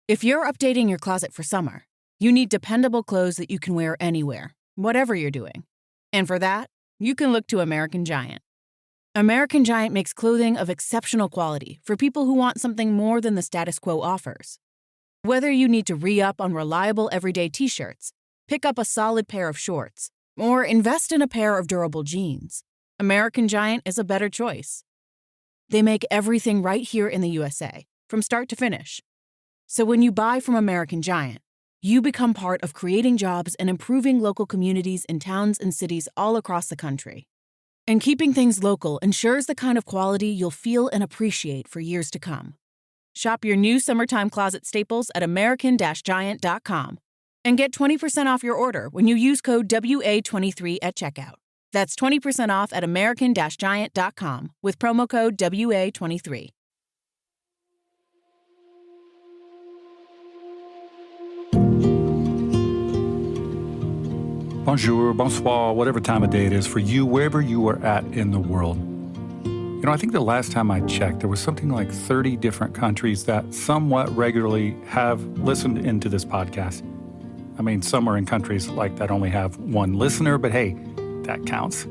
If you're updating your closet for summer, you need dependable clothes that you can wear anywhere, whatever you're doing. And for that, you can look to American Giant. American Giant makes clothing of exceptional quality for people who want something more than the status quo offers. Whether you need to re-up on reliable everyday t-shirts, pick up a solid pair of shorts, or invest in a pair of durable jeans, American Giant is a better choice. They make everything right here in the USA, from start to finish. So when you buy from American Giant, you become part of creating jobs and improving local communities in towns and cities all across the country. And keeping things local ensures the kind of quality you'll feel and appreciate for years to come. Shop your new summertime closet staples at american-giant.com and get 20% off your order when you use code WA23 at checkout. That's 20% off at american-giant.com with promo code WA23. Bonjour, bonsoir, whatever time of day it is for you, wherever you are at in the world. You know, I think the last time I checked, there was something like 30 different countries that somewhat regularly have listened into this podcast. I mean, some are in countries like that only have one listener, but hey, that counts.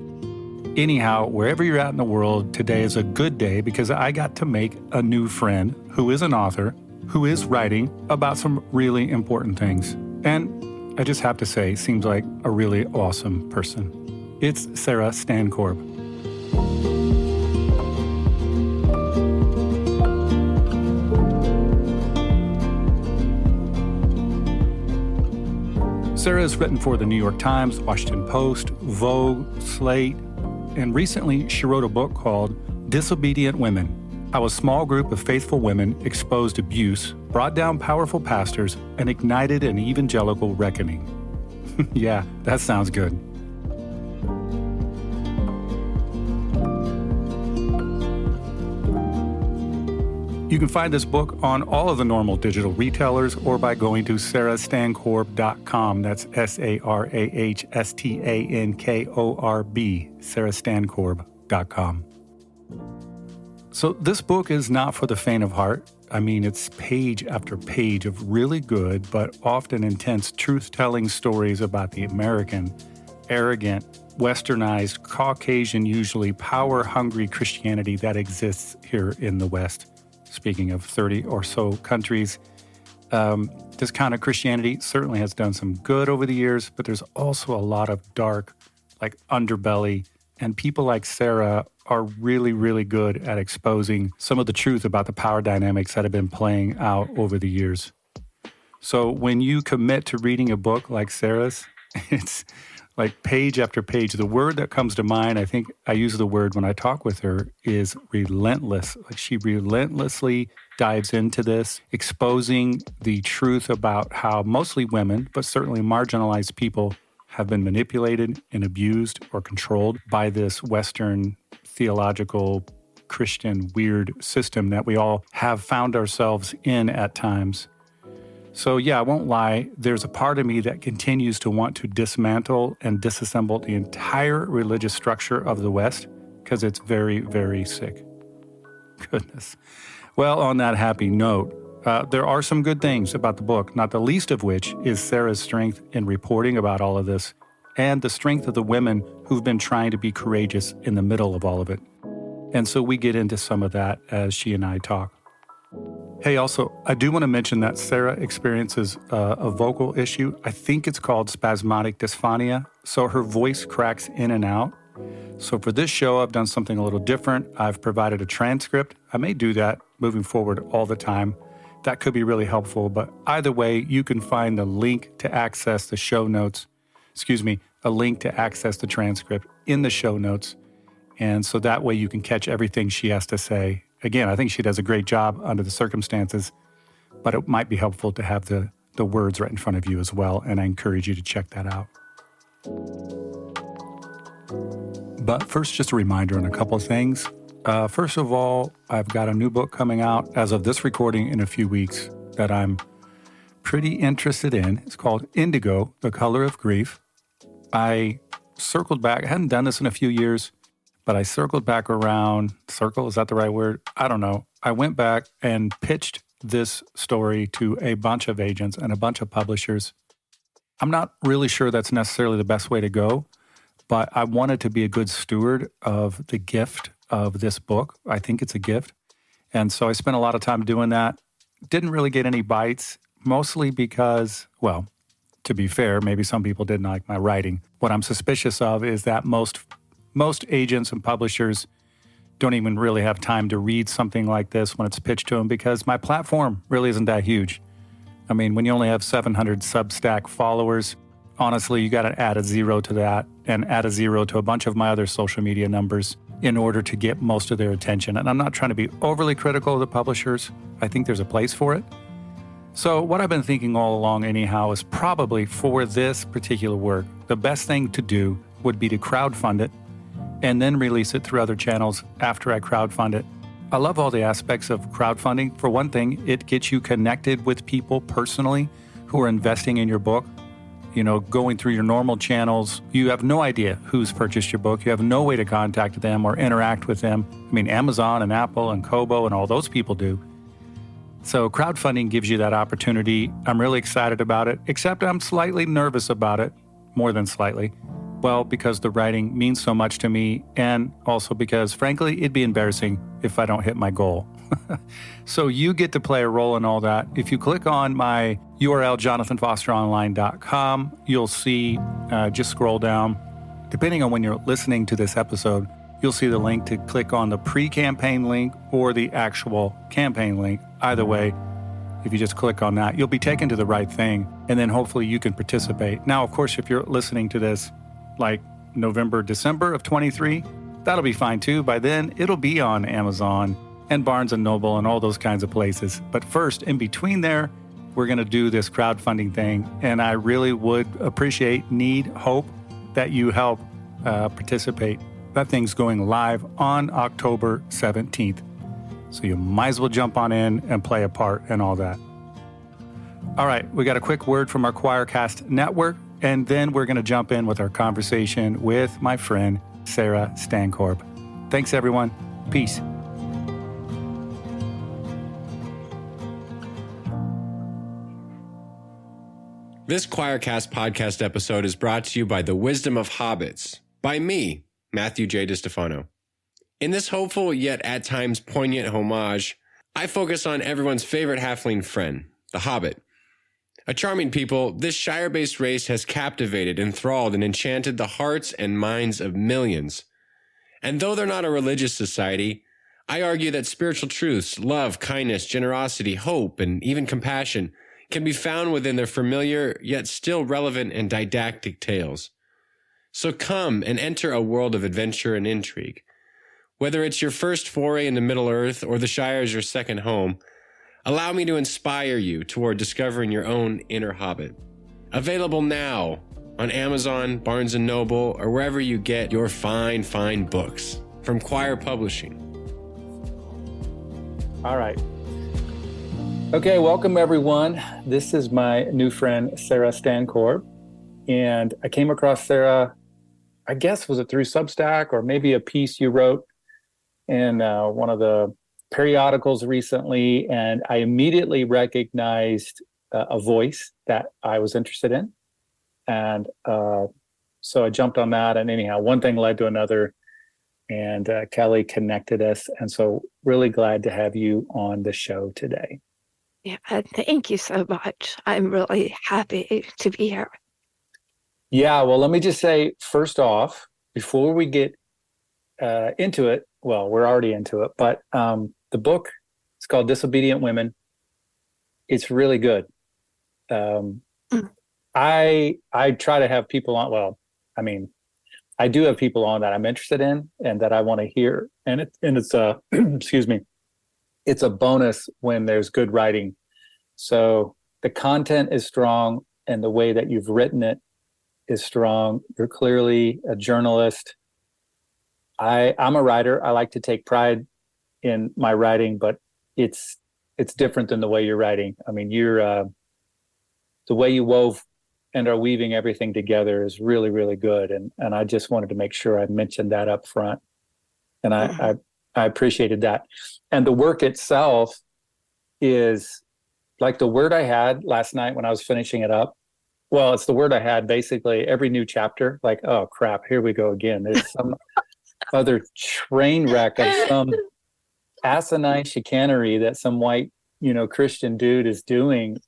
Anyhow, wherever you're at in the world, today is a good day because I got to make a new friend who is an author, who is writing about some really important things. And I just have to say, seems like a really awesome person. It's Sarah Stankorb. Sarah has written for the New York Times, Washington Post, Vogue, Slate, and recently she wrote a book called Disobedient Women: How a Small Group of Faithful Women Exposed Abuse, Brought Down Powerful Pastors, and Ignited an Evangelical Reckoning. Yeah, that sounds good. You can find this book on all of the normal digital retailers or by going to sarahstankorb.com. That's SARAHSTANKORB, sarahstankorb.com. So this book is not for the faint of heart. I mean, it's page after page of really good, but often intense truth-telling stories about the American, arrogant, westernized, Caucasian, usually power-hungry Christianity that exists here in the West. Speaking of 30 or so countries, this kind of Christianity certainly has done some good over the years, but there's also a lot of dark, like underbelly, and people like Sarah are really, really good at exposing some of the truth about the power dynamics that have been playing out over the years. So when you commit to reading a book like Sarah's, it's like page after page. The word that comes to mind, I think I use the word when I talk with her, is relentless. Like she relentlessly dives into this, exposing the truth about how mostly women, but certainly marginalized people, have been manipulated and abused or controlled by this Western theological Christian weird system that we all have found ourselves in at times. So yeah, I won't lie, there's a part of me that continues to want to dismantle and disassemble the entire religious structure of the West because it's very, very sick. Goodness. Well, on that happy note, there are some good things about the book, not the least of which is Sarah's strength in reporting about all of this and the strength of the women who've been trying to be courageous in the middle of all of it. And so we get into some of that as she and I talk. Hey, also, I do want to mention that Sarah experiences a vocal issue. I think it's called spasmodic dysphonia, so her voice cracks in and out. So for this show, I've done something a little different. I've provided a transcript. I may do that moving forward all the time. That could be really helpful, but either way, you can find the link to access the show notes, a link to access the transcript in the show notes. And so that way you can catch everything she has to say. Again, I think she does a great job under the circumstances, but it might be helpful to have the words right in front of you as well, and I encourage you to check that out. But first, just a reminder on a couple of things. First of all, I've got a new book coming out as of this recording in a few weeks that I'm pretty interested in. It's called Indigo, The Color of Grief. I circled back, I hadn't done this in a few years, but I circled back around, circle, is that the right word? I don't know. I went back and pitched this story to a bunch of agents and a bunch of publishers. I'm not really sure that's necessarily the best way to go, but I wanted to be a good steward of the gift of this book. I think it's a gift. And so I spent a lot of time doing that. Didn't really get any bites, mostly because, well, to be fair, maybe some people didn't like my writing. What I'm suspicious of is that most agents and publishers don't even really have time to read something like this when it's pitched to them because my platform really isn't that huge. I mean, when you only have 700 Substack followers, honestly, you got to add a 0 to that and add a 0 to a bunch of my other social media numbers in order to get most of their attention. And I'm not trying to be overly critical of the publishers. I think there's a place for it. So what I've been thinking all along anyhow is probably for this particular work, the best thing to do would be to crowdfund it and then release it through other channels after I crowdfund it. I love all the aspects of crowdfunding. For one thing, it gets you connected with people personally who are investing in your book. You know, going through your normal channels, you have no idea who's purchased your book. You have no way to contact them or interact with them. I mean, Amazon and Apple and Kobo and all those people do. So crowdfunding gives you that opportunity. I'm really excited about it, except I'm slightly nervous about it, more than slightly. Well, because the writing means so much to me, and also because, frankly, it'd be embarrassing if I don't hit my goal. So you get to play a role in all that. If you click on my URL, jonathanfosteronline.com, you'll see, just scroll down. Depending on when you're listening to this episode, you'll see the link to click on the pre-campaign link or the actual campaign link. Either way, if you just click on that, you'll be taken to the right thing, and then hopefully you can participate. Now, of course, if you're listening to this like November, December of 23, that'll be fine too. By then, it'll be on Amazon and Barnes & Noble and all those kinds of places. But first, in between there, we're going to do this crowdfunding thing, and I really would hope that you help participate. That thing's going live on October 17th. So you might as well jump on in and play a part and all that. All right, we got a quick word from our Choircast network, and then we're going to jump in with our conversation with my friend, Sarah Stankorb. Thanks, everyone. Peace. This Choircast podcast episode is brought to you by The Wisdom of Hobbits, by me, Matthew J. DiStefano. In this hopeful yet at times poignant homage, I focus on everyone's favorite halfling friend, the Hobbit. A charming people, this Shire-based race has captivated, enthralled, and enchanted the hearts and minds of millions. And though they're not a religious society, I argue that spiritual truths, love, kindness, generosity, hope, and even compassion can be found within their familiar yet still relevant and didactic tales. So come and enter a world of adventure and intrigue. Whether it's your first foray into Middle-earth or the Shire is your second home, allow me to inspire you toward discovering your own inner hobbit. Available now on Amazon, Barnes & Noble, or wherever you get your fine, fine books from Choir Publishing. All right. Okay, welcome everyone. This is my new friend, Sarah Stankorb. And I came across Sarah, I guess, was it through Substack or maybe a piece you wrote in one of the periodicals recently, and I immediately recognized a voice that I was interested in. And so I jumped on that, and anyhow, one thing led to another, and Kelly connected us. And so really glad to have you on the show today. Yeah, thank you so much. I'm really happy to be here. Yeah, well, let me just say, first off, before we get into it, well, we're already into it, but the book, it's called Disobedient Women. It's really good. I try to have people on, well, I mean, I do have people on that I'm interested in and that I want to hear. And it's a, excuse me, it's a bonus when there's good writing. So the content is strong and the way that you've written it is strong. You're clearly a journalist. I'm a writer. I like to take pride in my writing, but it's different than the way you're writing. I mean, you're the way you wove and are weaving everything together is really, really good. And I just wanted to make sure I mentioned that up front. And I appreciated that. And the work itself is like the word I had last night when I was finishing it up. Well, it's the word I had basically every new chapter, like, oh crap, here we go again. There's some other train wreck of some asinine chicanery that some white, Christian dude is doing.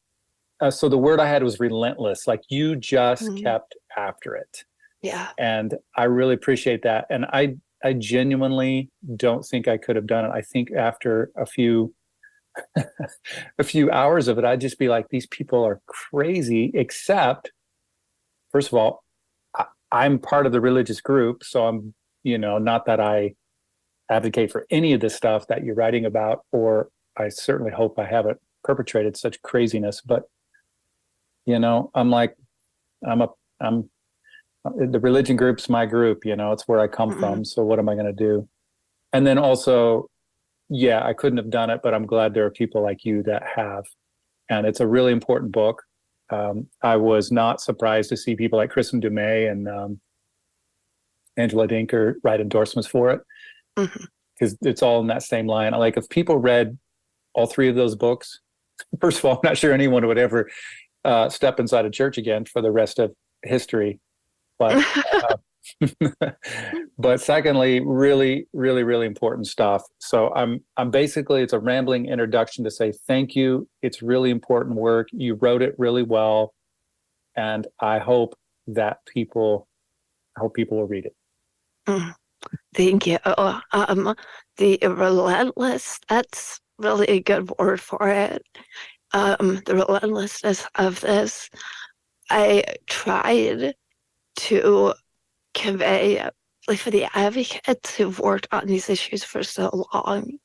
So the word I had was relentless. Like you just kept after it. Yeah. And I really appreciate that. And I genuinely don't think I could have done it. I think after a few hours of it, I'd just be like, these people are crazy, except, first of all, I'm part of the religious group. So I'm, not that I advocate for any of this stuff that you're writing about, or I certainly hope I haven't perpetrated such craziness, but I'm like, the religion group's my group, it's where I come from. So what am I going to do? And then also, yeah, I couldn't have done it, but I'm glad there are people like you that have. And it's a really important book. I was not surprised to see people like Kristen Dumais and Angela Dinker write endorsements for it, because it's all in that same line. Like if people read all three of those books, first of all, I'm not sure anyone would ever step inside a church again for the rest of history. But but secondly, really, really, really important stuff. So I'm basically, it's a rambling introduction to say thank you. It's really important work. You wrote it really well, and I hope people will read it. Thank you. The relentless, that's really a good word for it. The relentlessness of this, I tried to convey, like for the advocates who've worked on these issues for so long,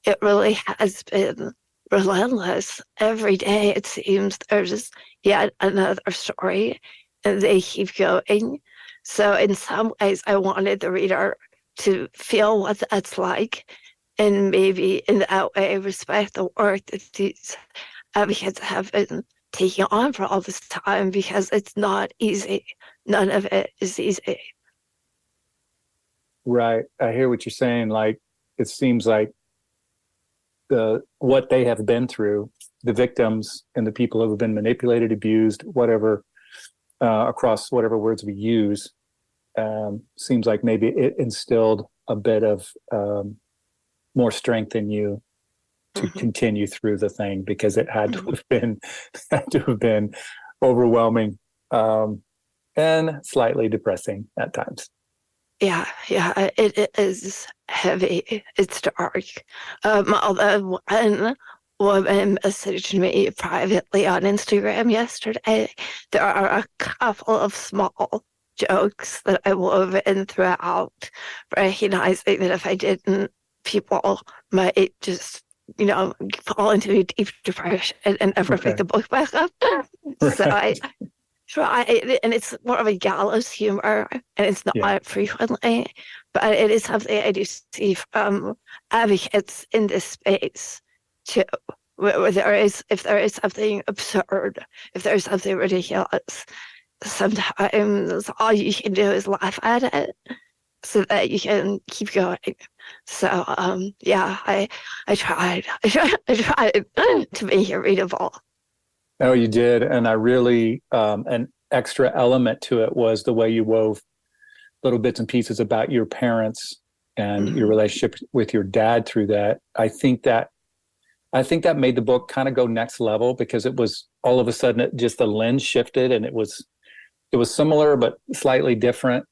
it really has been relentless. Every day it seems there's yet another story, and they keep going. So in some ways, I wanted the reader to feel what that's like, and maybe in that way respect the work that these advocates have been taking on for all this time, because it's not easy. None of it is easy. Right. I hear what you're saying. Like, it seems like what they have been through, the victims and the people who have been manipulated, abused, whatever, across whatever words we use, seems like maybe it instilled a bit of more strength in you to continue through the thing, because it had to have been overwhelming and slightly depressing at times. Yeah, it is heavy. It's dark. Although one woman messaged me privately on Instagram yesterday, there are a couple of small jokes that I wove in throughout, recognizing that if I didn't, people might just, fall into a deep depression and never pick the book back up. Right. So I try, and it's more of a gallows humor, and it's not frequently, but it is something I do see from advocates in this space too, where if there is something absurd, if there is something ridiculous, sometimes all you can do is laugh at it so that you can keep going. So I tried to make it readable. Oh, you did. And I really, an extra element to it was the way you wove little bits and pieces about your parents and your relationship with your dad through that. I think that made the book kind of go next level, because it was all of a sudden the lens shifted, and it was similar but slightly different.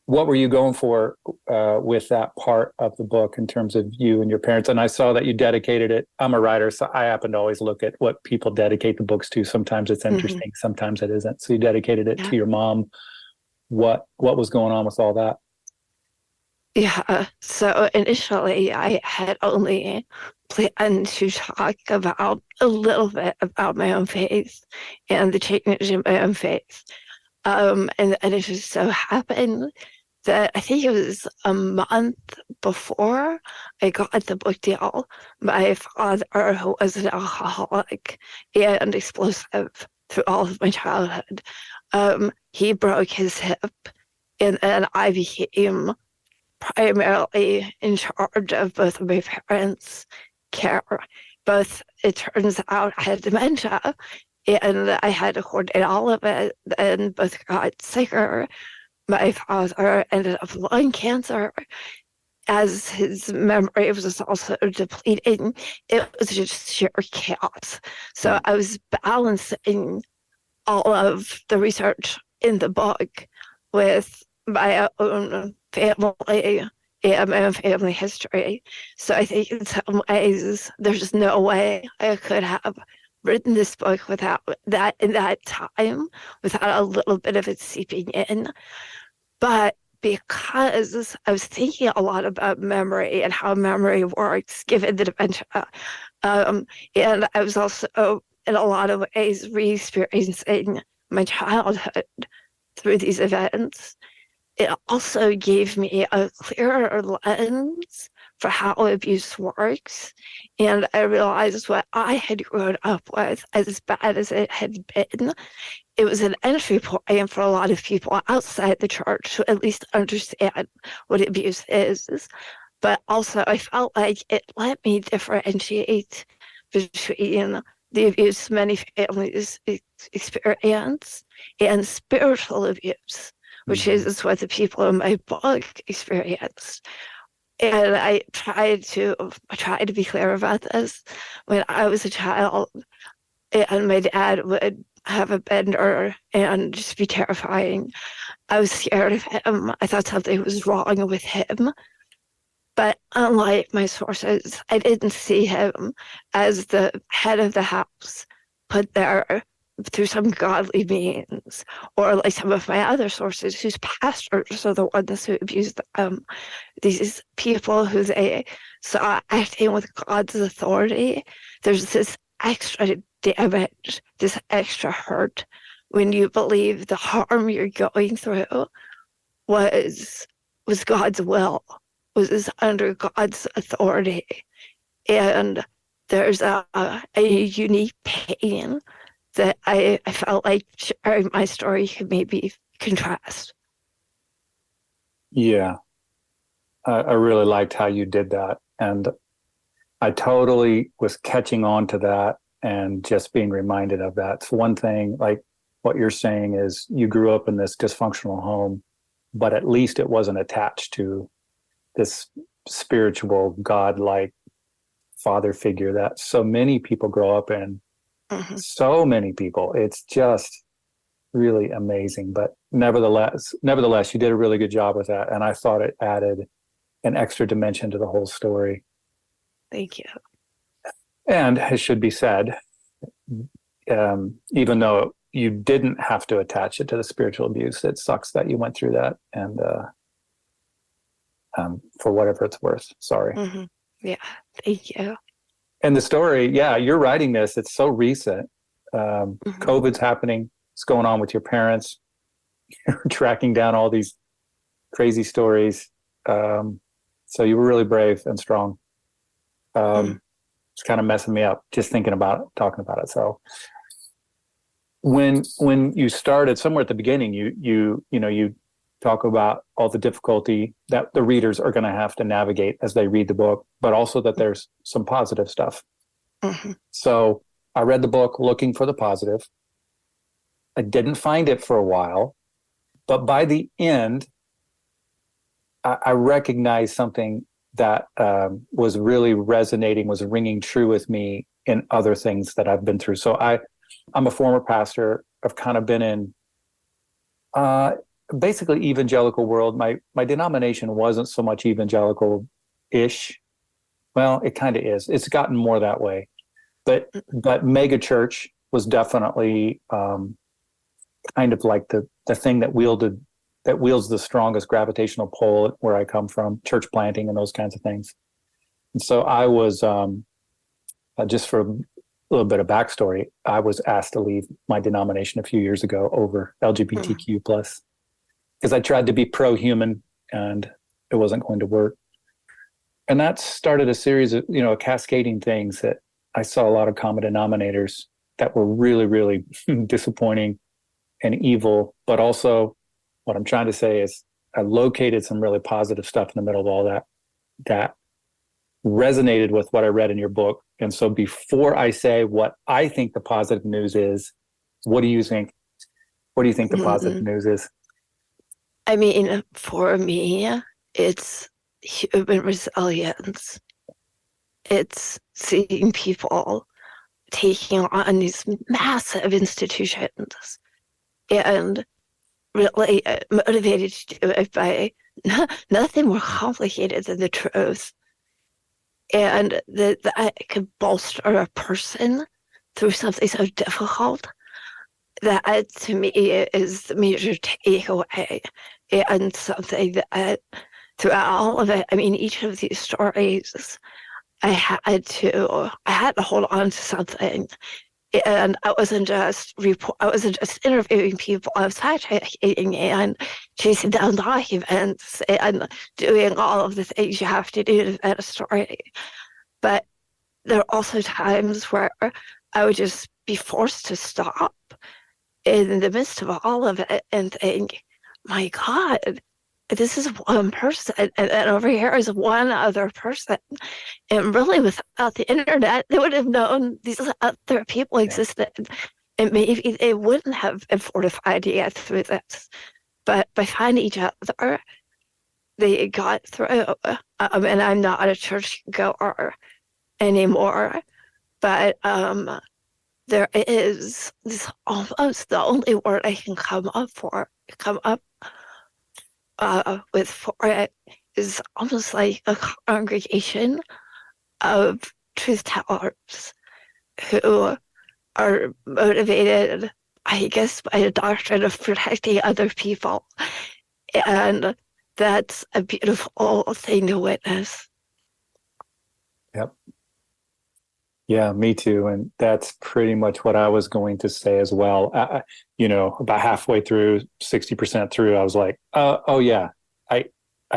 What were you going for with that part of the book in terms of you and your parents? And I saw that you dedicated it. I'm a writer, so I happen to always look at what people dedicate the books to. Sometimes it's interesting, sometimes it isn't. So you dedicated it to your mom. What was going on with all that? Yeah, so initially I had only planned to talk about a little bit about my own faith and the change in my own faith. And it just so happened that I think it was a month before I got the book deal, my father, who was an alcoholic and explosive through all of my childhood, he broke his hip, and then I became primarily in charge of both of my parents care. Both, it turns out, I had dementia, and I had to coordinate all of it, and both got sicker. My father ended up with lung cancer, as his memory was also depleting. It was just sheer chaos. So I was balancing all of the research in the book with my own family and my own family history. So I think in some ways, there's no way I could have written this book without that in that time, without a little bit of it seeping in. But because I was thinking a lot about memory and how memory works given the dementia, and I was also in a lot of ways re-experiencing my childhood through these events, it also gave me a clearer lens for how abuse works. And I realized what I had grown up with, as bad as it had been, it was an entry point for a lot of people outside the church to at least understand what abuse is. But also, I felt like it let me differentiate between the abuse many families experience and spiritual abuse, which is what the people in my book experienced. And I tried to be clear about this. When I was a child, and my dad would have a bender and just be terrifying, I was scared of him. I thought something was wrong with him. But unlike my sources, I didn't see him as the head of the house put there through some godly means, or like some of my other sources whose pastors are the ones who abused them. These people who they saw acting with God's authority. There's this extra damage, this extra hurt when you believe the harm you're going through was God's will, was under God's authority. And there's a unique pain that I felt like sharing my story could maybe contrast. Yeah. I really liked how you did that. And I totally was catching on to that and just being reminded of that. It's one thing, like what you're saying is you grew up in this dysfunctional home, but at least it wasn't attached to this spiritual, God-like father figure that so many people grow up in. So many people. It's just really amazing. But nevertheless, you did a really good job with that. And I thought it added an extra dimension to the whole story. Thank you. And it should be said, even though you didn't have to attach it to the spiritual abuse, it sucks that you went through that. And for whatever it's worth, sorry. Yeah, thank you. And the story, yeah, you're writing this. It's so recent. COVID's happening. What's going on with your parents? You're tracking down all these crazy stories. So you were really brave and strong. It's kind of messing me up just thinking about it, talking about it. So when you started somewhere at the beginning, you talk about all the difficulty that the readers are going to have to navigate as they read the book, but also that there's some positive stuff. So I read the book looking for the positive. I didn't find it for a while, but by the end, I recognized something that was really resonating, was ringing true with me in other things that I've been through. So I'm a former pastor. I've kind of been in basically evangelical world. My denomination wasn't so much evangelical-ish. Well, it kind of is. It's gotten more that way. But mega church was definitely kind of like the thing that wields the strongest gravitational pull where I come from, church planting and those kinds of things. And so I was, just for a little bit of backstory, I was asked to leave my denomination a few years ago over LGBTQ plus, because I tried to be pro-human and it wasn't going to work. And that started a series of, cascading things that I saw a lot of common denominators that were really, really disappointing and evil. But also what I'm trying to say is I located some really positive stuff in the middle of all that resonated with what I read in your book. And so before I say what I think the positive news is, what do you think? What do you think the positive news is? I mean, for me, it's human resilience. It's seeing people taking on these massive institutions and really motivated to do it by nothing more complicated than the truth. And that can bolster a person through something so difficult. That to me is the major takeaway, and something that throughout all of it, I mean, each of these stories, I had to hold on to something. And I wasn't just interviewing people. I was fact-checking and chasing down documents and doing all of the things you have to do to vet a story. But there are also times where I would just be forced to stop in the midst of all of it and think, my God, this is one person, and over here is one other person. And really, without the internet, they would have known these other people existed. And maybe they wouldn't have been fortified to get through this. But by finding each other, they got through. And I'm not a church goer anymore. But there is this almost the only word I can come up with for it is almost like a congregation of truth tellers who are motivated, I guess, by a doctrine of protecting other people. And that's a beautiful thing to witness. Yep. Yeah, me too. And that's pretty much what I was going to say as well. About halfway through, 60% through, I was like, oh yeah, I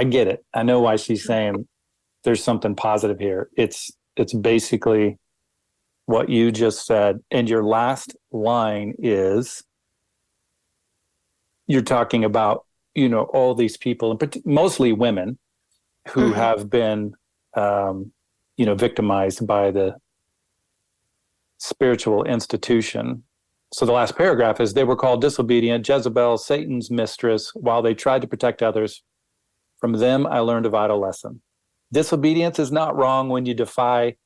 get it. I know why she's saying there's something positive here. It's basically what you just said. And your last line is, you're talking about, all these people, mostly women who have been, victimized by the spiritual institution. So the last paragraph is, they were called disobedient, Jezebel, Satan's mistress, while they tried to protect others. From them, I learned a vital lesson. Disobedience is not wrong when you defy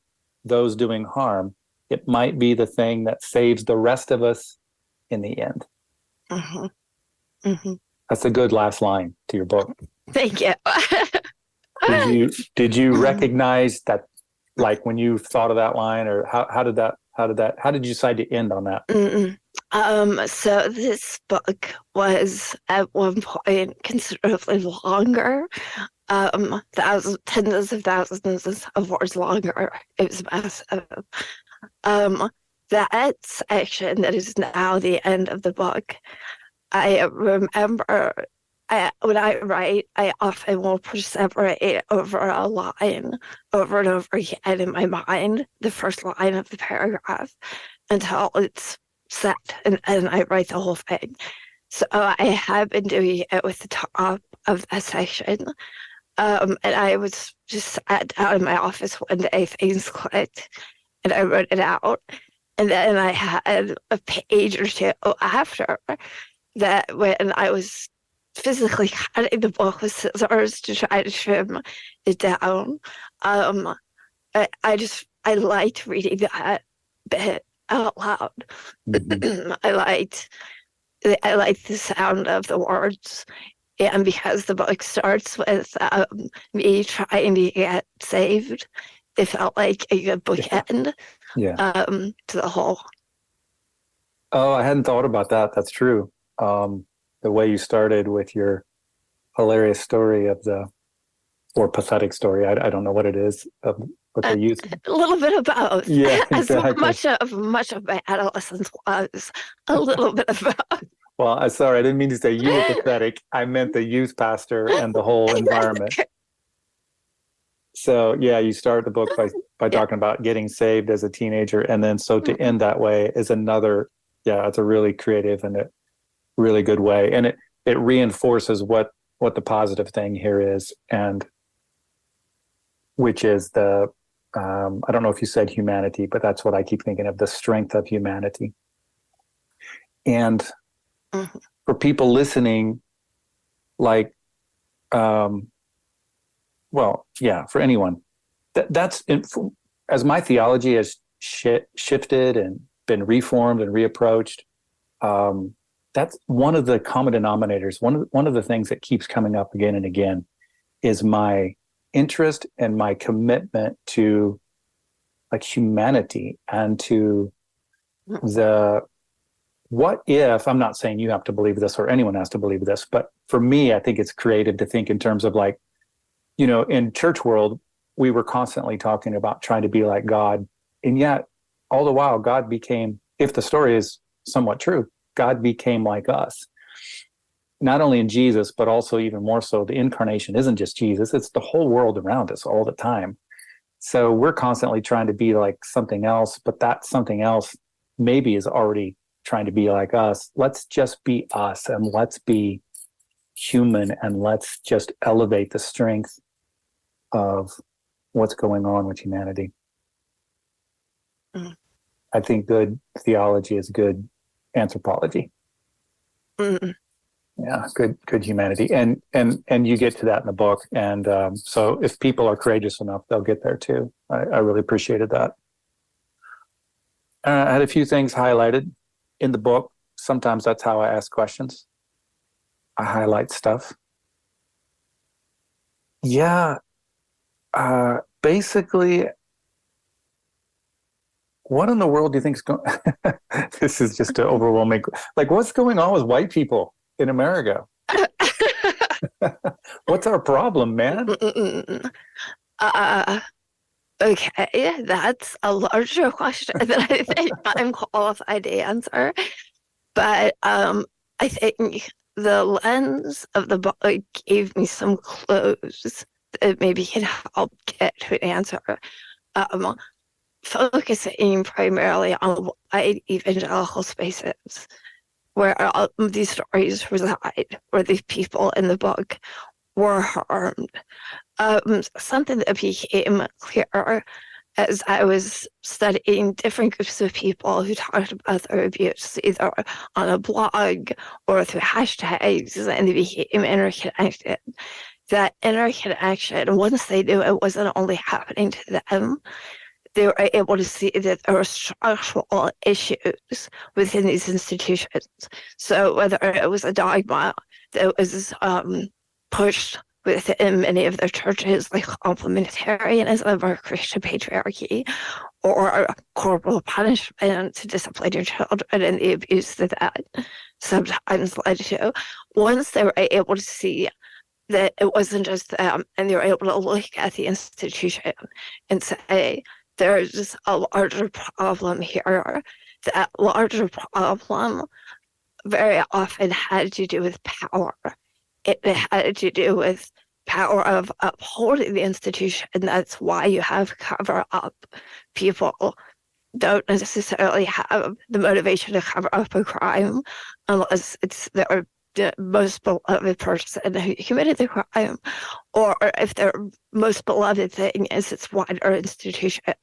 those doing harm. It might be the thing that saves the rest of us in the end. That's a good last line to your book. Thank you. Did you recognize that, like, when you thought of that line, or how did you decide to end on that? So this book was at one point considerably longer, tens of thousands of words longer. It was massive. That section that is now the end of the book, I remember when I write, I often will perseverate over a line over and over again in my mind, the first line of the paragraph, until it's set, and I write the whole thing. So I have been doing it with the top of that section. And I was just sat down in my office one day, things clicked, and I wrote it out. And then I had a page or two after that, when I was physically cutting the book with scissors to try to trim it down. I liked reading that bit out loud. I liked the sound of the words, and because the book starts with me trying to get saved, it felt like a good bookend to the whole. Oh, I hadn't thought about that. That's true. The way you started with your hilarious story or pathetic story, I don't know what it is, of what they use. A little bit of both. Yeah, exactly. As much of my adolescence was a little bit of both. Well, I'm sorry, I didn't mean to say you were pathetic. I meant the youth pastor and the whole environment. So yeah, you start the book by talking about getting saved as a teenager, and then so to end that way is another. Yeah, it's a really creative and a really good way, and it reinforces what the positive thing here is. And which is the, I don't know if you said humanity, but that's what I keep thinking of, the strength of humanity. And for people listening, like, for anyone, that's as my theology has shifted and been reformed and reapproached. That's one of the common denominators. One of the things that keeps coming up again and again is my interest and my commitment to like humanity and to the what if. I'm not saying you have to believe this or anyone has to believe this, but for me, I think it's creative to think in terms of like, in church world, we were constantly talking about trying to be like God. And yet all the while God became, if the story is somewhat true, God became like us, not only in Jesus, but also even more so, the incarnation isn't just Jesus, it's the whole world around us all the time. So we're constantly trying to be like something else, but that something else maybe is already trying to be like us. Let's just be us and let's be human and let's just elevate the strength of what's going on with humanity. I think good theology is good anthropology. Yeah, good humanity, and you get to that in the book, and so if people are courageous enough, they'll get there too. I really appreciated that. I had a few things highlighted in the book. Sometimes that's how I ask questions. I highlight stuff. Yeah, basically, what in the world do you think is going? This is just overwhelming. Like, what's going on with white people in America? What's our problem, man? Okay, that's a larger question that I think I'm qualified to answer. But I think the lens of the book gave me some clues that maybe can help get to an answer. Focusing primarily on white evangelical spaces where all of these stories reside, where these people in the book were harmed. Something that became clearer as I was studying different groups of people who talked about their abuse, either on a blog or through hashtags, and they became interconnected. That interconnection, once they knew it wasn't only happening to them, they were able to see that there were structural issues within these institutions. So whether it was a dogma that was pushed within many of their churches, like complementarianism or Christian patriarchy, or corporal punishment to discipline your children and the abuse that sometimes led to, once they were able to see that it wasn't just them, and they were able to look at the institution and say, there's a larger problem here. That larger problem very often had to do with power. It had to do with power of upholding the institution. That's why you have cover up. People don't necessarily have the motivation to cover up a crime unless it's their most beloved person who committed the crime, or if their most beloved thing is its wider institution.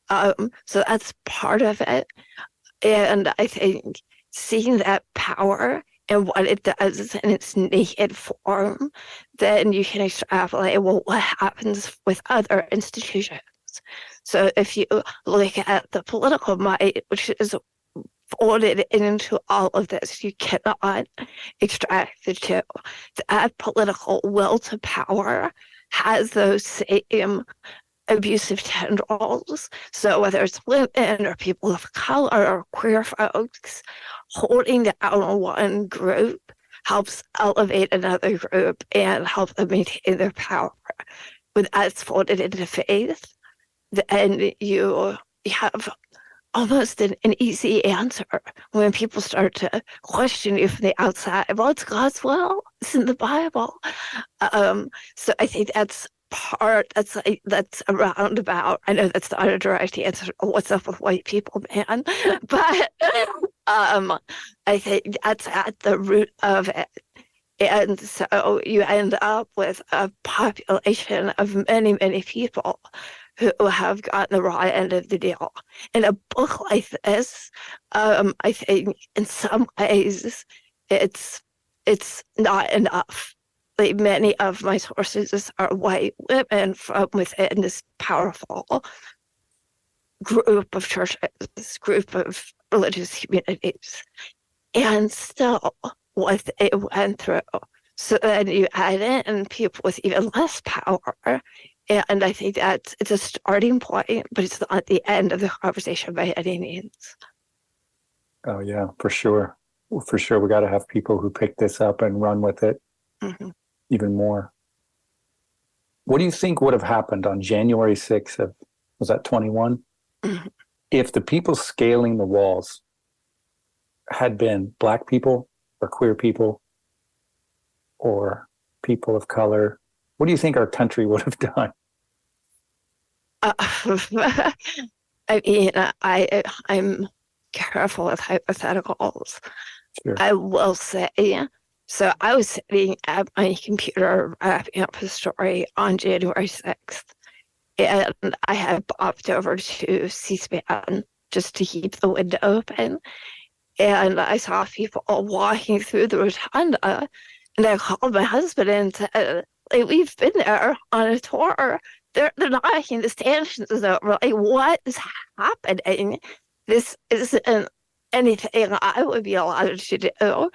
So that's part of it. And I think seeing that power and what it does in its naked form, then you can extrapolate, well, what happens with other institutions? So if you look at the political might, which is folded into all of this, you cannot extract the two. That political will to power has those same abusive tendrils. So whether it's women or people of color or queer folks, holding down one group helps elevate another group and help them maintain their power. When that's folded into faith, then you have almost an easy answer when people start to question you from the outside. Well, it's God's will. It's in the Bible. So I think that's a roundabout. I know that's not a direct answer. What's up with white people, man? But I think that's at the root of it. And so you end up with a population of many, many people who have gotten the raw end of the deal. In a book like this, I think in some ways it's not enough. Like many of my sources are white women from within this powerful group of churches, group of religious communities. And still, what they went through. So then you add in people with even less power. And I think that it's a starting point, but it's not the end of the conversation by any means. Oh, yeah, for sure. For sure. We got to have people who pick this up and run with it even more. What do you think would have happened on January 6th of, was that 21? If the people scaling the walls had been Black people or queer people or people of color, what do you think our country would have done? I mean, I'm careful with hypotheticals. Sure. I will say, so I was sitting at my computer wrapping up a story on January 6th, and I had popped over to C-SPAN just to keep the window open. And I saw people walking through the rotunda, and I called my husband and said, like, we've been there on a tour. They're knocking the stanchions over. Like, what is happening? This isn't anything I would be allowed to do.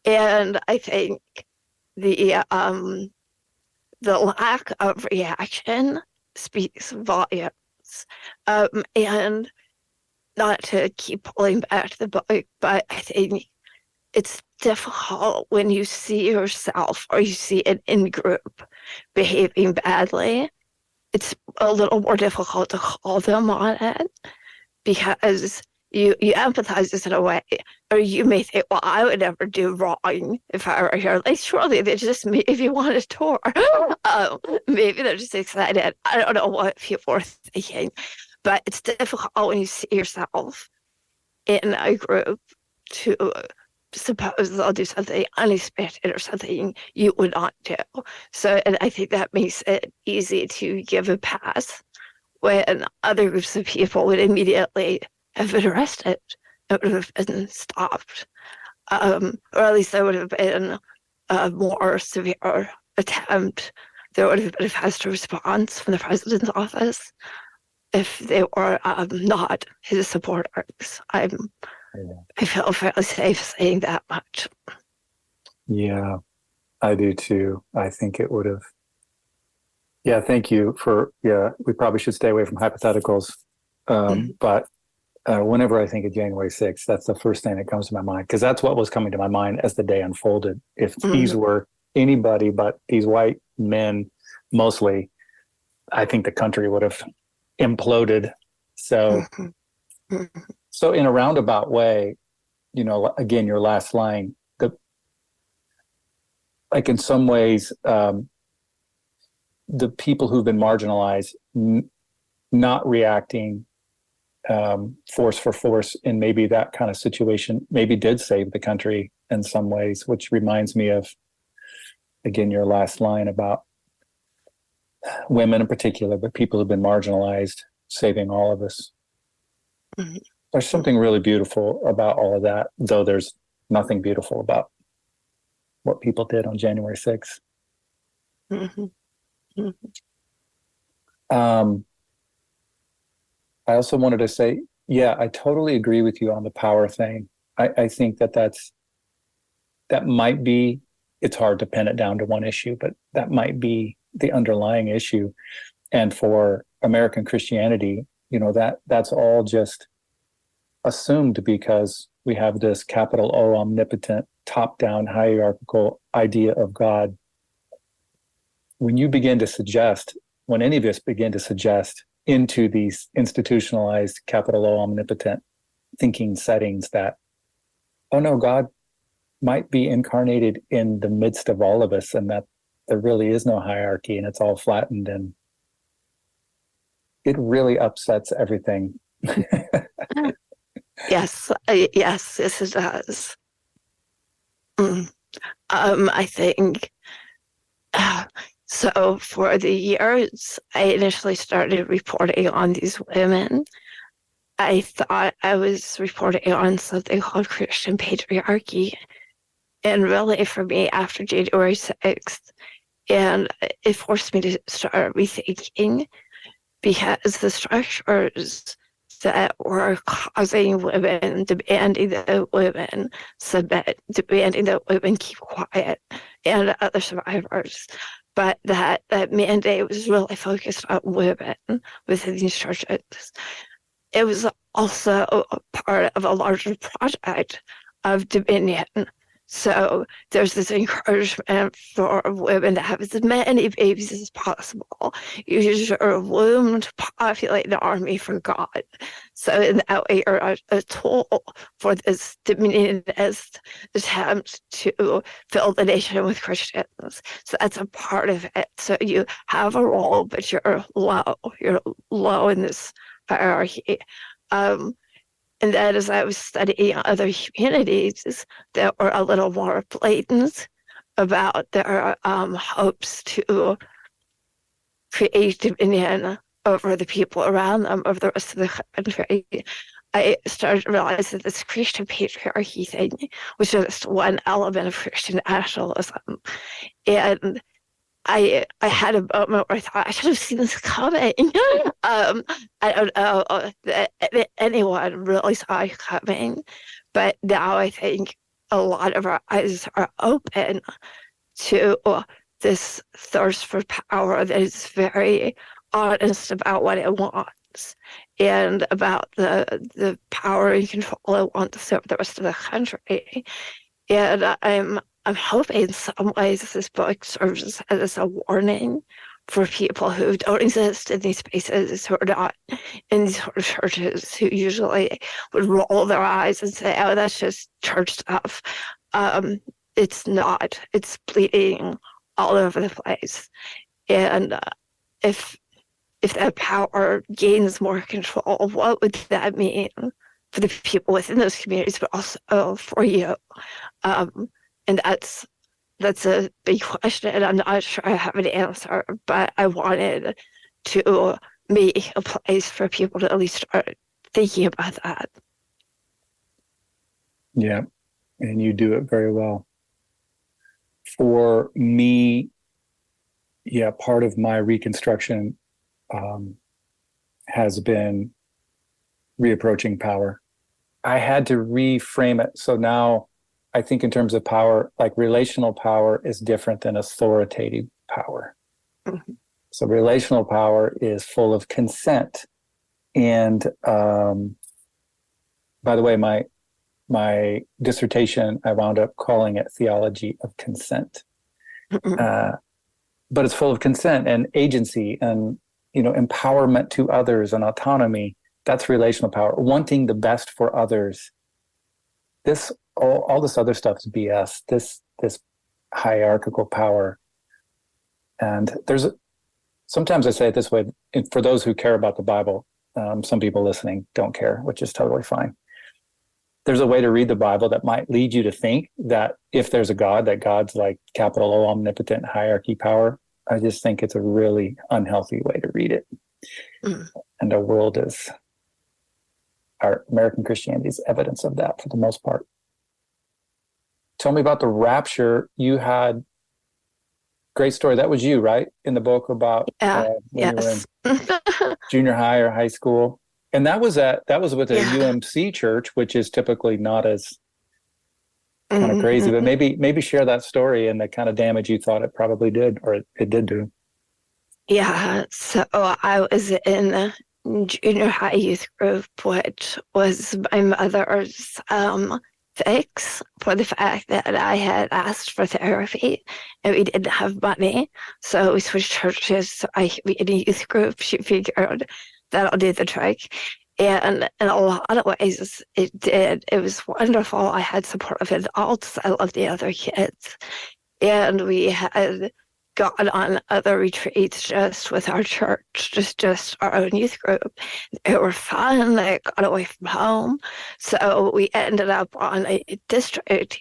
And I think the lack of reaction speaks volumes. And not to keep pulling back the book, but I think it's difficult when you see yourself or you see an in-group behaving badly. It's a little more difficult to call them on it because you empathize this in a way, or you may think, well, I would never do wrong if I were here. Like, surely they just maybe want a tour. Maybe they're just excited. I don't know what people are thinking. But it's difficult when you see yourself in a group to suppose they'll do something unexpected or something you would not do. So, and I think that makes it easy to give a pass when other groups of people would immediately have been arrested. It would have been stopped. Or at least there would have been a more severe attempt. There would have been a faster response from the president's office if they were not his supporters. I feel fairly safe saying that much. Yeah, I do too. I think it would have. Yeah, thank you for, we probably should stay away from hypotheticals. But whenever I think of January 6th, that's the first thing that comes to my mind, because that's what was coming to my mind as the day unfolded. If these were anybody but these white men, mostly, I think the country would have imploded. So in a roundabout way, again, your last line, like in some ways, the people who've been marginalized, not reacting force for force in maybe that kind of situation, maybe did save the country in some ways, which reminds me of, again, your last line about women in particular, but people who've been marginalized, saving all of us. There's something really beautiful about all of that, though there's nothing beautiful about what people did on January 6th. I also wanted to say, I totally agree with you on the power thing. I think that might be, it's hard to pin it down to one issue, but that might be the underlying issue. And for American Christianity, that's all just assumed because we have this capital O omnipotent, top-down hierarchical idea of God. When you begin to suggest, when any of us begin to suggest into these institutionalized capital O omnipotent thinking settings that, oh no, God might be incarnated in the midst of all of us, and that there really is no hierarchy and it's all flattened, and it really upsets everything. Yes, it does. I think so. For the years I initially started reporting on these women, I thought I was reporting on something called Christian patriarchy. And really, for me, after January 6th, and it forced me to start rethinking, because the structures that were causing women, demanding that women submit, demanding that women keep quiet, and other survivors. But that mandate was really focused on women within these churches. It was also a part of a larger project of dominion. So there's this encouragement for women to have as many babies as possible. Use your womb to populate the army for God. So in that way, you're a tool for this dominionist attempt to fill the nation with Christians. So that's a part of it. So you have a role, but you're low. You're low in this hierarchy. And then as I was studying other communities that were a little more blatant about their hopes to create dominion over the people around them, over the rest of the country, I started to realize that this Christian patriarchy thing was just one element of Christian nationalism. And I had a moment where I thought I should have seen this coming. I don't know that anyone really saw it coming, but now I think a lot of our eyes are open to this thirst for power that is very honest about what it wants and about the power and control it wants over the rest of the country. And I'm hoping in some ways this book serves as a warning for people who don't exist in these spaces, who are not in these sort of churches, who usually would roll their eyes and say, oh, that's just church stuff. It's not. It's bleeding all over the place. And if that power gains more control, what would that mean for the people within those communities, but also for you? And that's a big question, and I'm not sure I have an answer, but I wanted to make a place for people to at least start thinking about that. Yeah, and you do it very well. For me, yeah, part of my reconstruction has been reapproaching power. I had to reframe it. So now I think in terms of power, like relational power is different than authoritative power. Mm-hmm. So relational power is full of consent. And by the way, my dissertation, I wound up calling it Theology of Consent. Mm-hmm. But it's full of consent and agency and, empowerment to others and autonomy. That's relational power. Wanting the best for others. All this other stuff is BS. This hierarchical power. And sometimes I say it this way, for those who care about the Bible, some people listening don't care, which is totally fine. There's a way to read the Bible that might lead you to think that if there's a God, that God's like capital O, omnipotent hierarchy power. I just think it's a really unhealthy way to read it. Mm. And our American Christianity is evidence of that for the most part. Tell me about the rapture. You had great story. That was you, right? In the book about when yes. you were in junior high or high school. And that was with a UMC church, which is typically not as kind of crazy, but maybe share that story and the kind of damage you thought it probably did, or it did do. Yeah. So I was in junior high youth group, which was my mother's fix for the fact that I had asked for therapy and we didn't have money. So we switched churches so I could be in a youth group. She figured that'll do the trick. And in a lot of ways, it did. It was wonderful. I had supportive adults. I loved the other kids. And we had gone on other retreats just with our church, just our own youth group. They were fun. They got away from home. So we ended up on a district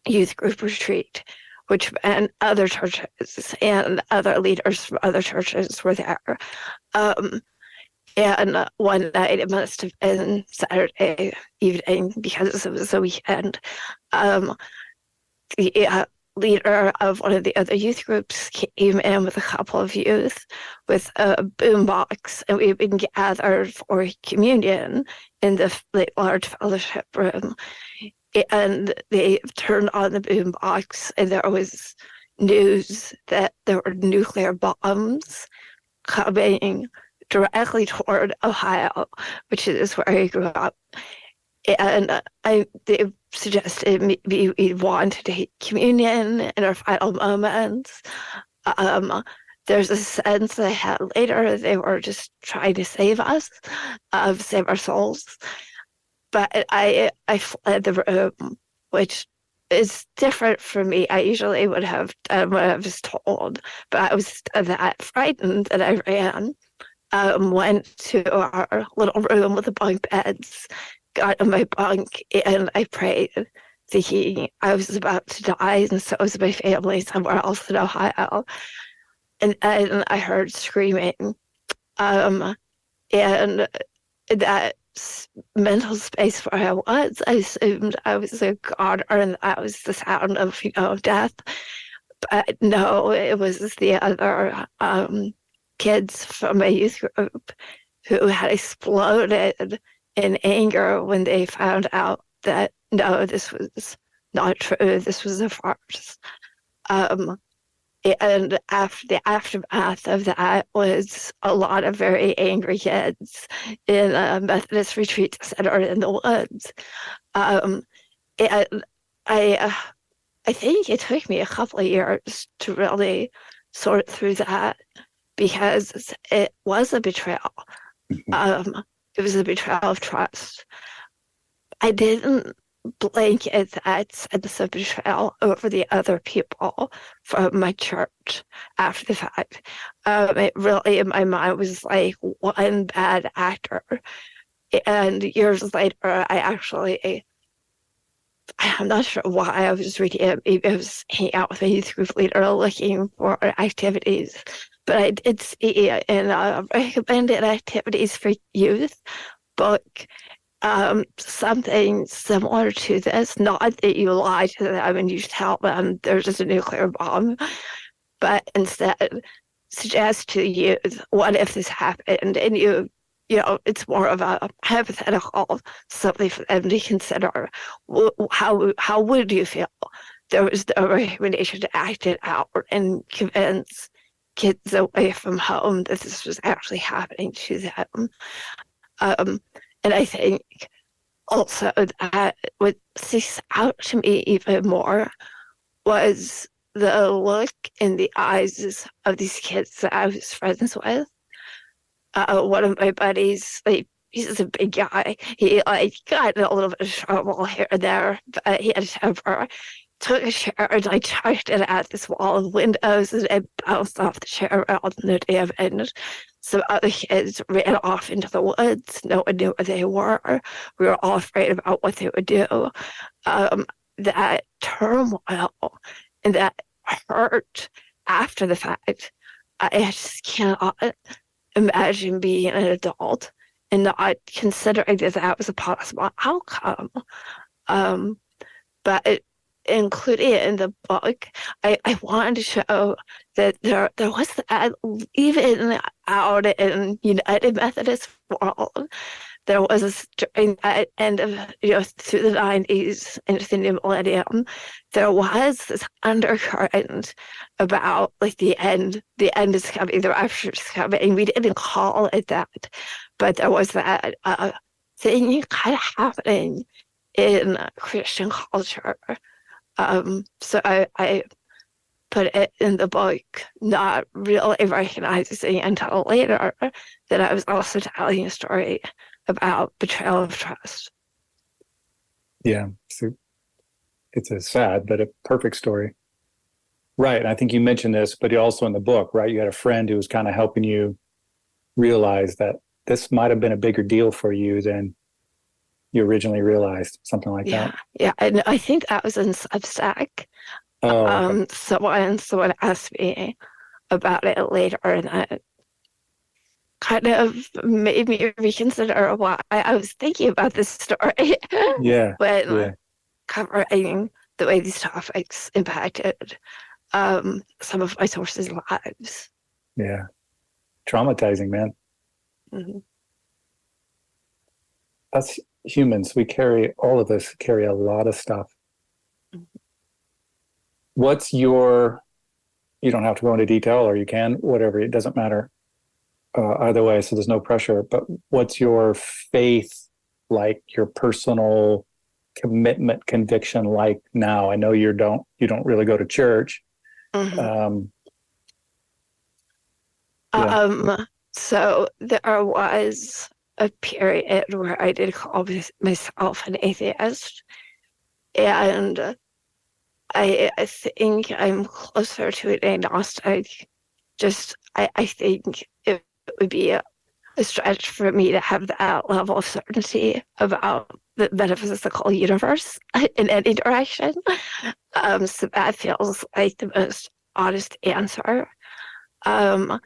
youth group retreat which meant other churches and other leaders from other churches were there. And one night, it must have been Saturday evening because it was a weekend, the leader of one of the other youth groups came in with a couple of youth with a boombox, and we'd been gathered for communion in the large fellowship room. And they turned on the boombox, and there was news that there were nuclear bombs coming directly toward Ohio, which is where I grew up. And they suggested maybe we want to take communion in our final moments. There's a sense I had later they were just trying to save us, save our souls. But I fled the room, which is different for me. I usually would have done what I was told, but I was that frightened that I ran. Went to our little room with the bunk beds, got in my bunk, and I prayed, thinking I was about to die, and so was my family somewhere else in Ohio. And then I heard screaming. And that mental space where I was, I assumed I was a goner, and that was the sound of, death. But no, it was the other kids from my youth group who had exploded in anger when they found out that no, this was not true. This was a farce. And after the aftermath of that was a lot of very angry kids in a Methodist retreat center in the woods. And I think it took me a couple of years to really sort through that, because it was a betrayal. It was a betrayal of trust. I didn't blanket that sense of betrayal over the other people from my church after the fact. It really, in my mind, was like one bad actor. And years later, I'm not sure why I was reading it. Maybe I was hanging out with a youth group leader looking for activities. But I did see in a recommended activities for youth book something similar to this. Not that you lie to them and you tell them there's just a nuclear bomb, but instead suggest to the youth, what if this happened? And it's more of a hypothetical, something for them to consider. How would you feel? There was the recommendation to act it out and convince kids away from home that this was actually happening to them. And I think also that what sticks out to me even more was the look in the eyes of these kids that I was friends with. One of my buddies, he's a big guy. He got in a little bit of trouble here and there, but he had a temper. Took a chair and chucked it at this wall of windows, and it bounced off the chair around the damage. Some other kids ran off into the woods. No one knew where they were. We were all afraid about what they would do. That turmoil and that hurt after the fact, I just cannot imagine being an adult and not considering that was a possible outcome. But including it in the book, I wanted to show that there was that, even out in United Methodist world, there was during that end of through the 90s into the new millennium, there was this undercurrent about the end is coming, the rapture is coming. We didn't call it that, but there was that thing kind of happening in Christian culture. So I put it in the book, not really recognizing until later that I was also telling a story about betrayal of trust. Yeah, so it's a sad but a perfect story. Right, and I think you mentioned this, but you also in the book, right? You had a friend who was kind of helping you realize that this might have been a bigger deal for you than you originally realized, something like that. Yeah, and I think that was in Substack. Oh, okay. So when someone asked me about it later, and that kind of made me reconsider why I was thinking about this story Yeah, when yeah, covering the way these topics impacted some of my sources' lives. yeah. Traumatizing, man. Mhm. Us humans, all of us carry a lot of stuff. What's you don't have to go into detail, or you can, whatever, it doesn't matter either way, so there's no pressure. But what's your faith like, your personal commitment, conviction like now? I know you don't really go to church. Mhm. Um, yeah. So there was a period where I did call myself an atheist, and I think I'm closer to an agnostic. Just I think it would be a stretch for me to have that level of certainty about the metaphysical universe in any direction. So that feels like the most honest answer. Um,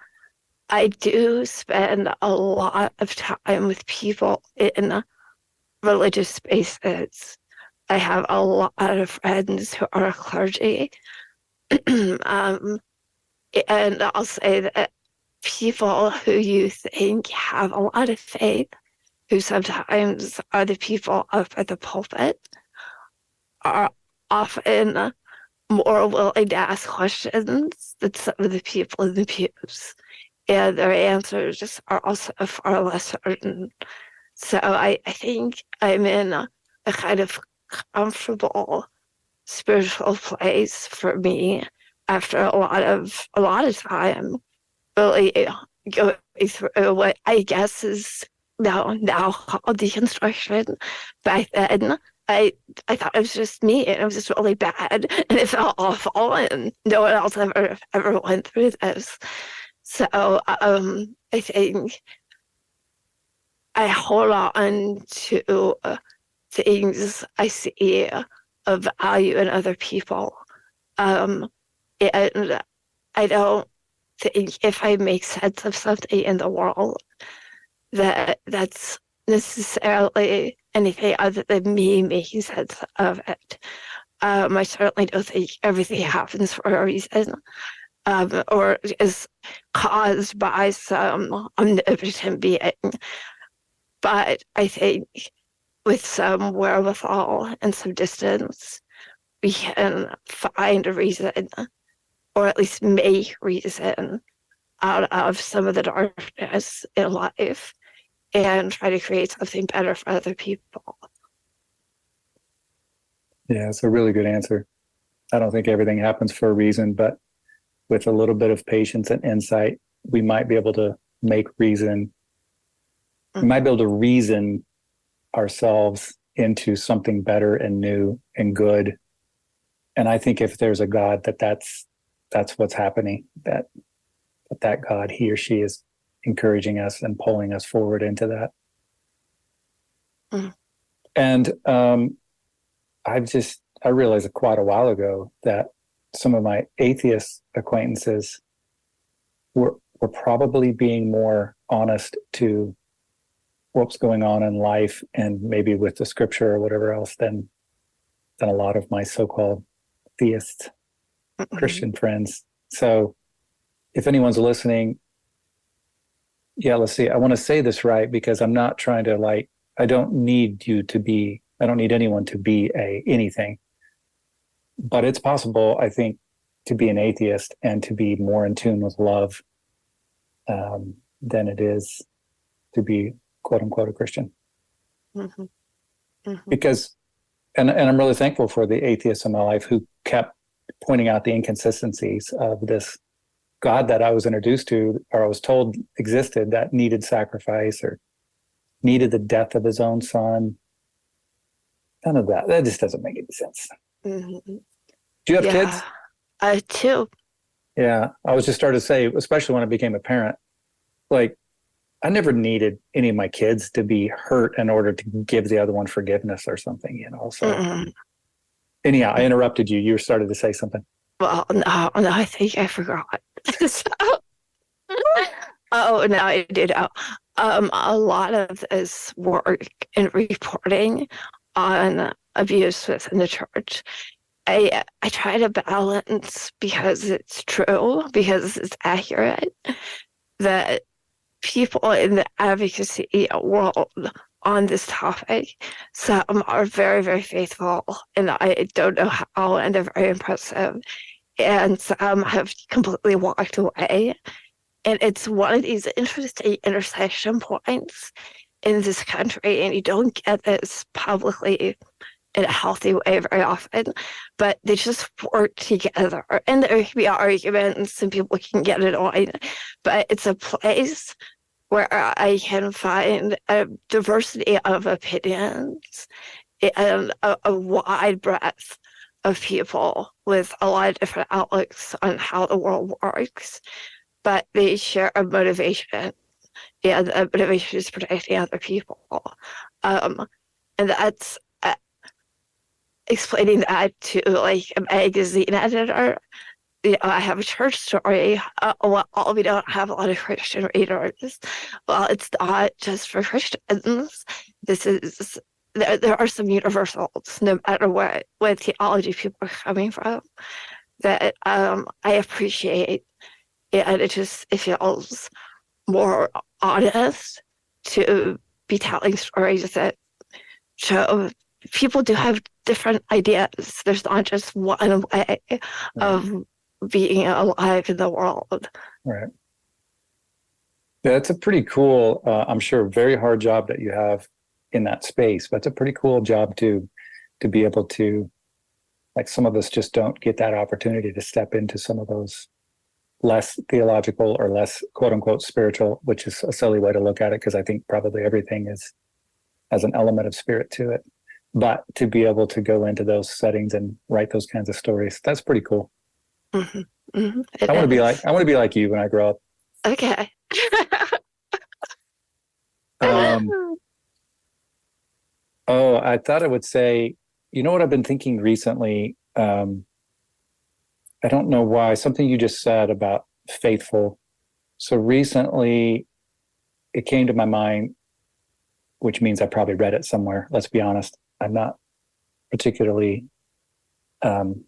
I do spend a lot of time with people in religious spaces. I have a lot of friends who are clergy. um, and I'll say that people who you think have a lot of faith, who sometimes are the people up at the pulpit, are often more willing to ask questions than some of the people in the pews. And their answers are also far less certain. So I think I'm in a kind of comfortable spiritual place for me after a lot of time really going through what I guess is now called deconstruction. Back then, I thought it was just me, and it was just really bad, and it felt awful, and no one else ever went through this. So I think I hold on to things I see of value in other people, and I don't think if I make sense of something in the world that's necessarily anything other than me making sense of it. I certainly don't think everything happens for a reason, or is caused by some omnipotent being. But I think with some wherewithal and some distance, we can find a reason, or at least make reason out of some of the darkness in life and try to create something better for other people. Yeah, it's a really good answer. I don't think everything happens for a reason, but with a little bit of patience and insight, we might be able to make reason. We might be able to reason ourselves into something better and new and good. And I think if there's a God, that's what's happening. That God, he or she, is encouraging us and pulling us forward into that. Mm. And I realized quite a while ago that some of my atheist acquaintances were probably being more honest to what's going on in life and maybe with the scripture or whatever else than a lot of my so-called theist Christian friends. So if anyone's listening, yeah, let's see. I want to say this right because I'm not trying to I don't need anyone to be anything. But it's possible, I think, to be an atheist and to be more in tune with love than it is to be quote unquote a Christian. Mm-hmm. Mm-hmm. Because, and I'm really thankful for the atheists in my life who kept pointing out the inconsistencies of this God that I was introduced to or I was told existed that needed sacrifice or needed the death of his own son. None of that. That just doesn't make any sense. Mm-hmm. Do you have kids? Two. Yeah. I was just starting to say, especially when I became a parent, I never needed any of my kids to be hurt in order to give the other one forgiveness or something, So Mm-hmm. Anyhow, I interrupted you. You started to say something. Well, no, I think I forgot. So, oh, no, I did know. A lot of this work in reporting on abuse within the church, I try to balance, because it's true, because it's accurate, that people in the advocacy world on this topic, some are very, very faithful, and I don't know how, and they're very impressive, and some have completely walked away. And it's one of these interesting intersection points in this country, and you don't get this publicly in a healthy way very often, but they just work together. And there can be arguments and people can get annoyed, but it's a place where I can find a diversity of opinions and a wide breadth of people with a lot of different outlooks on how the world works, but they share a motivation, and the motivation is protecting other people. And that's explaining that to like a magazine editor. You know, I have a church story. Well, we don't have a lot of Christian readers. Well, it's not just for Christians. This is there are some universals, no matter what theology people are coming from, that I appreciate. And it feels more honest to be telling stories that show people do have different ideas. There's not just one way of being alive in the world. Right. Yeah, it's a pretty cool, I'm sure, very hard job that you have in that space, but it's a pretty cool job to be able to, like, some of us just don't get that opportunity to step into some of those less theological or less quote unquote spiritual, which is a silly way to look at it, because I think probably everything has an element of spirit to it. But to be able to go into those settings and write those kinds of stories, that's pretty cool. Mm-hmm. Mm-hmm. I want to be like you when I grow up. Okay. Oh, I thought I would say, you know what I've been thinking recently? I don't know why, something you just said about faithful. So recently it came to my mind, which means I probably read it somewhere. Let's be honest. I'm not particularly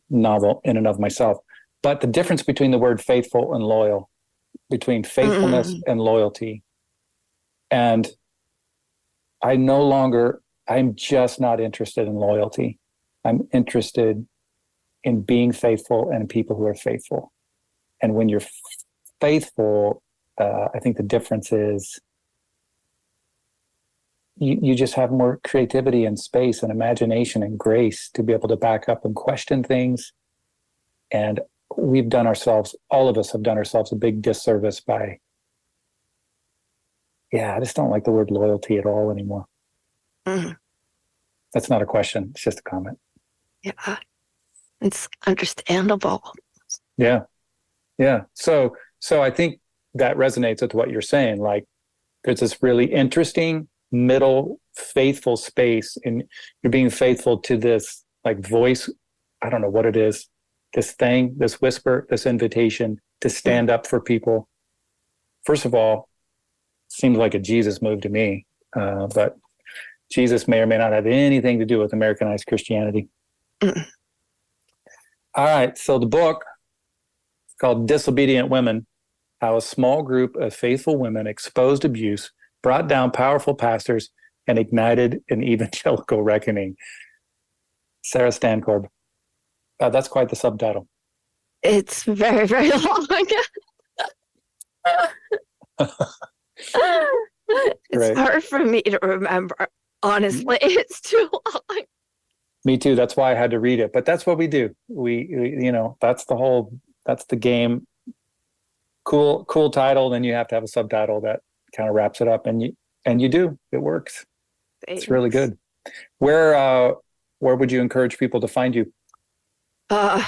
novel in and of myself, but the difference between the word faithful and loyal, between faithfulness and loyalty. And I'm just not interested in loyalty. I'm interested in being faithful and people who are faithful. And when you're faithful, I think the difference is you just have more creativity and space and imagination and grace to be able to back up and question things. And all of us have done ourselves a big disservice by, I just don't like the word loyalty at all anymore. Mm-hmm. That's not a question. It's just a comment. Yeah. It's understandable. Yeah. Yeah. So I think that resonates with what you're saying. Like, there's this really interesting middle faithful space, and you're being faithful to this like voice. I don't know what it is, this thing, this whisper, this invitation to stand up for people. First of all, seems like a Jesus move to me, but Jesus may or may not have anything to do with Americanized Christianity. Mm. All right, so the book is called Disobedient Women: How a Small Group of Faithful Women Exposed Abuse, Brought Down Powerful Pastors, and Ignited an Evangelical Reckoning. Sarah Stankorb. That's quite the subtitle. It's very, very long. It's hard for me to remember. Honestly, it's too long. Me too. That's why I had to read it. But that's what we do. We that's the game. Cool title. Then you have to have a subtitle that kind of wraps it up. And you do. It works. Thanks. It's really good. Where would you encourage people to find you?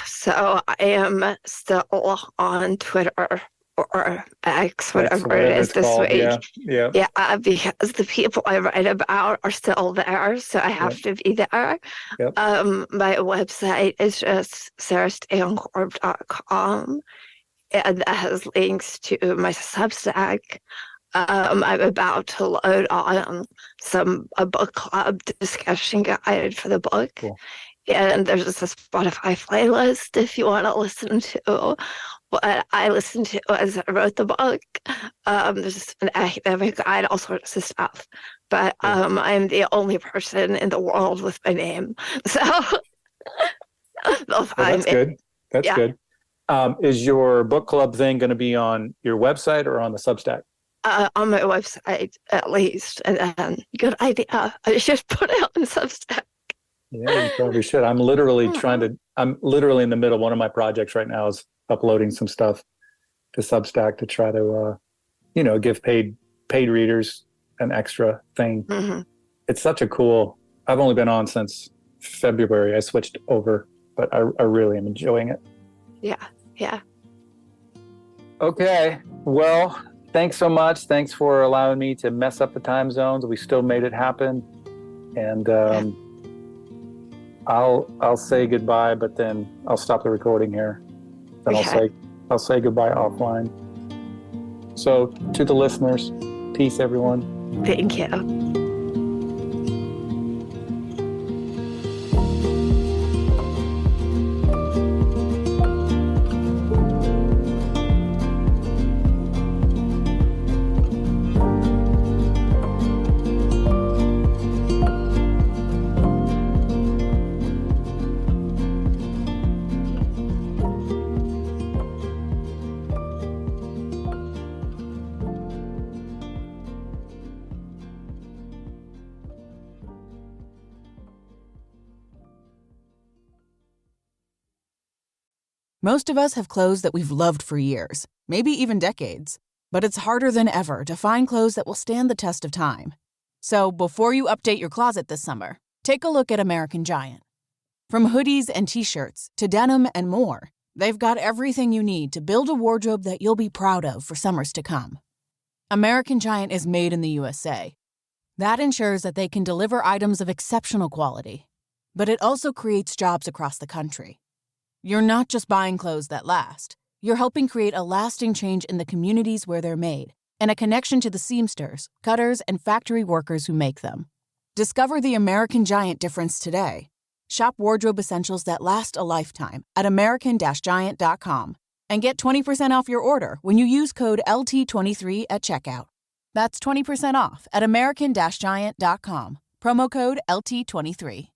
So I am still on Twitter or X, That's whatever it is it's this called. week. Yeah. Because the people I write about are still there, so I have to be there. Yep. My website is just sarahstankorb.com, and that has links to my Substack. I'm about to load on a book club discussion guide for the book. Cool. And there's just a Spotify playlist if you want to listen to what I listened to as I wrote the book. There's an academic guide, all sorts of stuff. But I'm the only person in the world with my name. So they'll find that's good. That's good. Is your book club thing going to be on your website or on the Substack? On my website, at least. And good idea. I should put it on Substack. Yeah, you probably should. I'm literally in the middle. One of my projects right now is uploading some stuff to Substack to try to, give paid readers an extra thing. Mm-hmm. It's such a cool, I've only been on since February. I switched over, but I really am enjoying it. Yeah. Okay. Well, thanks so much. Thanks for allowing me to mess up the time zones. We still made it happen. And, I'll say goodbye, but then I'll stop the recording here. Then I'll say goodbye offline. So to the listeners, peace, everyone. Thank you. Most of us have clothes that we've loved for years, maybe even decades. But it's harder than ever to find clothes that will stand the test of time. So before you update your closet this summer, take a look at American Giant. From hoodies and t-shirts to denim and more, they've got everything you need to build a wardrobe that you'll be proud of for summers to come. American Giant is made in the USA. That ensures that they can deliver items of exceptional quality. But it also creates jobs across the country. You're not just buying clothes that last. You're helping create a lasting change in the communities where they're made and a connection to the seamsters, cutters, and factory workers who make them. Discover the American Giant difference today. Shop wardrobe essentials that last a lifetime at american-giant.com and get 20% off your order when you use code LT23 at checkout. That's 20% off at american-giant.com. Promo code LT23.